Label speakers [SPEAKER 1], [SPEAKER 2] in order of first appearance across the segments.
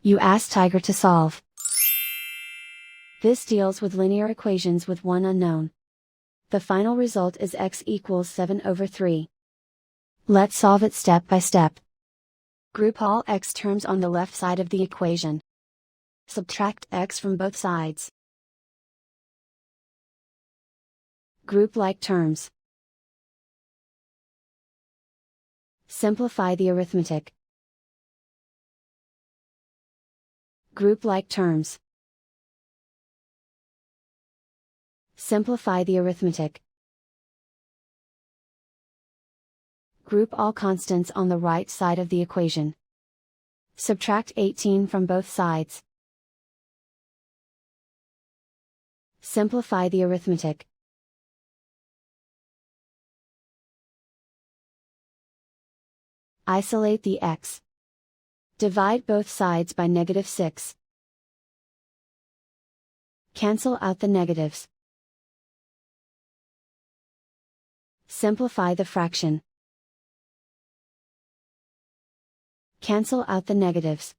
[SPEAKER 1] You ask Tiger to solve. This deals with linear equations with one unknown. The final result is x equals 7/3. Let's solve it step by step. Group all x terms on the left side of the equation. Subtract x from both sides. Group like terms. Simplify the arithmetic. Group like terms. Simplify the arithmetic. Group all constants on the right side of the equation. Subtract 18 from both sides. Simplify the arithmetic. Isolate the x. Divide both sides by -6. Cancel out the negatives. Simplify the fraction. Cancel out the negatives.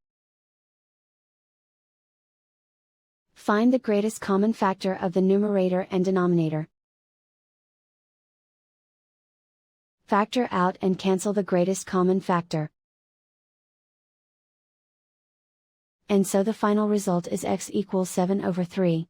[SPEAKER 1] Find the greatest common factor of the numerator and denominator. Factor out and cancel the greatest common factor. And so the final result is x equals 7/3.